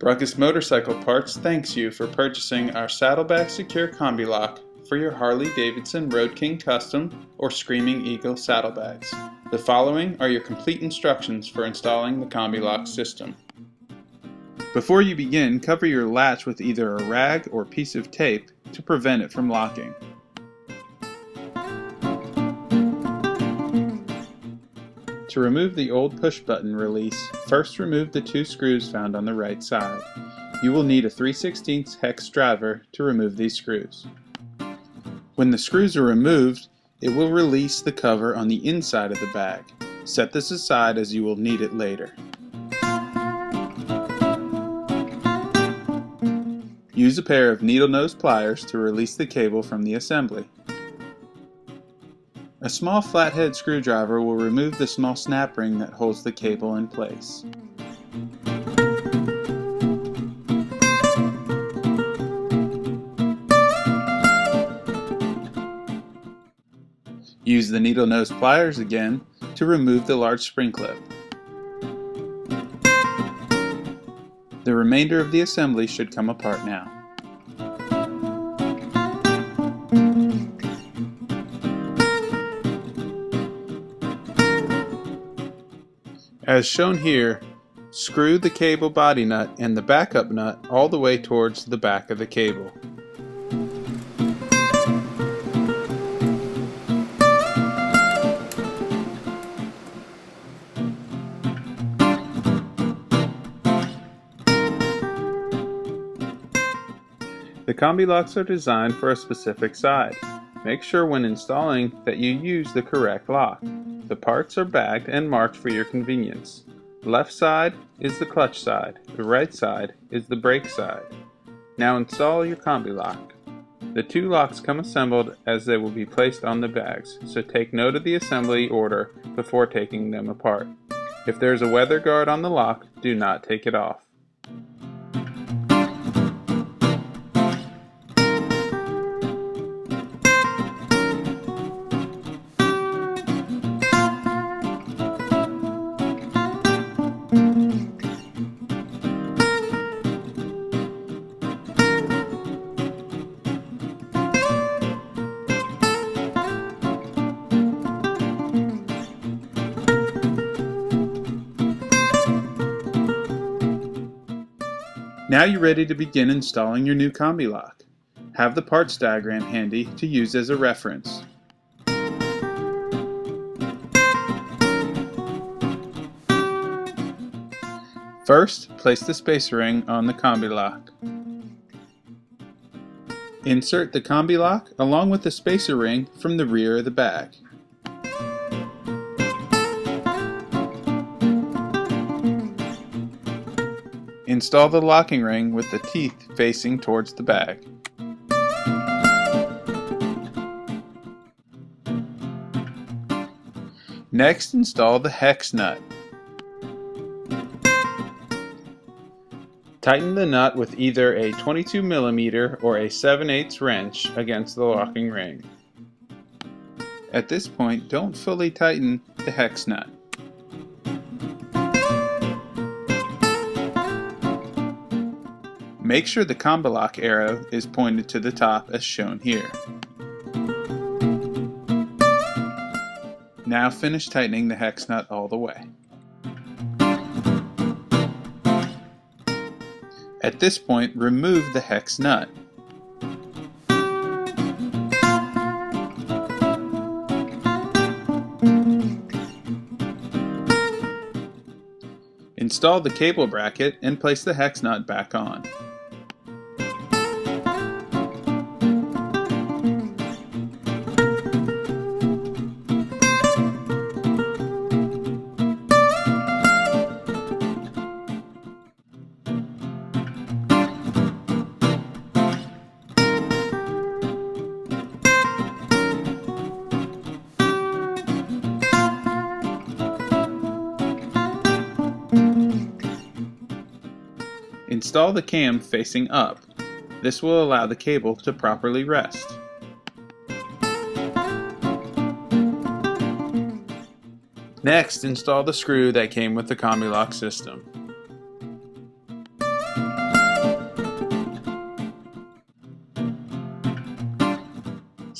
Brukus Motorcycle Parts thanks you for purchasing our Saddlebag Secure Combi-Lock for your Harley-Davidson Road King Custom or Screaming Eagle saddlebags. The following are your complete instructions for installing the Combi-Lock system. Before you begin, cover your latch with either a rag or piece of tape to prevent it from locking. To remove the old push button release, first remove the two screws found on the right side. You will need a 3/16 hex driver to remove these screws. When the screws are removed, it will release the cover on the inside of the bag. Set this aside as you will need it later. Use a pair of needle nose pliers to release the cable from the assembly. A small flathead screwdriver will remove the small snap ring that holds the cable in place. Use the needle nose pliers again to remove the large spring clip. The remainder of the assembly should come apart now. As shown here, screw the cable body nut and the backup nut all the way towards the back of the cable. The Combi-Locks are designed for a specific side. Make sure when installing that you use the correct lock. The parts are bagged and marked for your convenience. The left side is the clutch side, the right side is the brake side. Now install your Combi-Lock. The two locks come assembled as they will be placed on the bags, so take note of the assembly order before taking them apart. If there is a weather guard on the lock, do not take it off. Now you're ready to begin installing your new Combi-Lock. Have the parts diagram handy to use as a reference. First, place the spacer ring on the Combi-Lock. Insert the Combi-Lock along with the spacer ring from the rear of the bag. Install the locking ring with the teeth facing towards the bag. Next, install the hex nut. Tighten the nut with either a 22mm or a 7/8 wrench against the locking ring. At this point, don't fully tighten the hex nut. Make sure the Combi-Lock arrow is pointed to the top as shown here. Now finish tightening the hex nut all the way. At this point, remove the hex nut. Install the cable bracket and place the hex nut back on. Install the cam facing up. This will allow the cable to properly rest. Next, install the screw that came with the Combi-Lock system.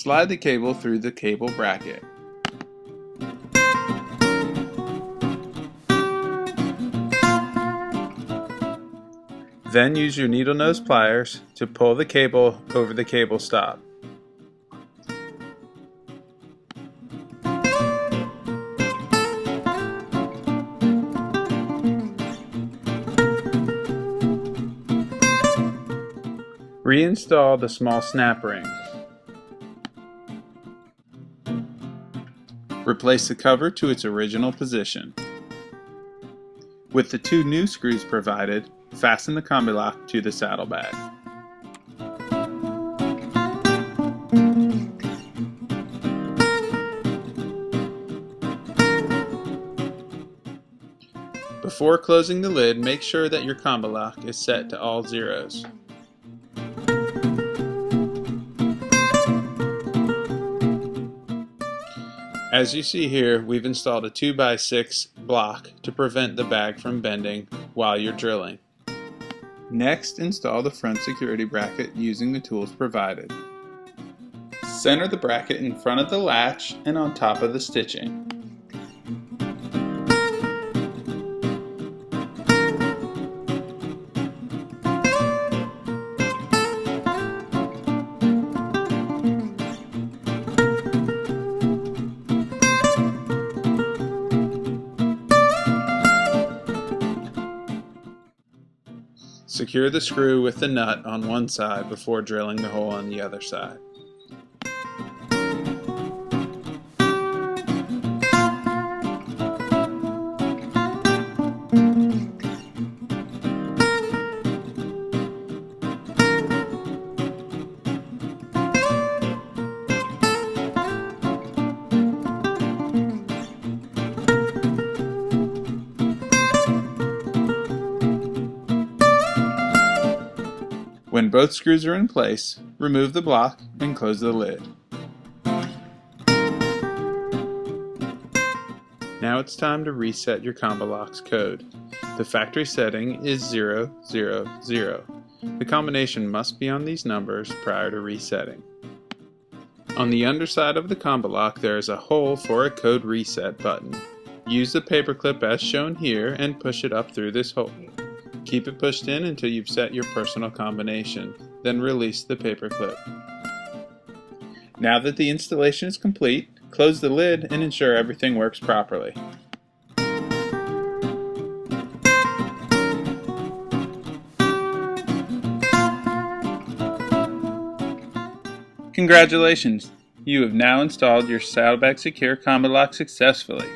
Slide the cable through the cable bracket. Then use your needle nose pliers to pull the cable over the cable stop. Reinstall the small snap ring. Replace the cover to its original position. With the 2 new screws provided, fasten the Combi-Lock to the saddlebag. Before closing the lid, make sure that your Combi-Lock is set to all zeros. As you see here, we've installed a 2x6 block to prevent the bag from bending while you're drilling. Next, install the front security bracket using the tools provided. Center the bracket in front of the latch and on top of the stitching. Secure the screw with the nut on one side before drilling the hole on the other side. When both screws are in place, remove the block and close the lid. Now it's time to reset your Combi-Lock's code. The factory setting is 000. The combination must be on these numbers prior to resetting. On the underside of the Combi-Lock there is a hole for a code reset button. Use the paperclip as shown here and push it up through this hole. Keep it pushed in until you've set your personal combination, then release the paperclip. Now that the installation is complete, close the lid and ensure everything works properly. Congratulations! You have now installed your Saddlebag Secure Combi-Lock successfully.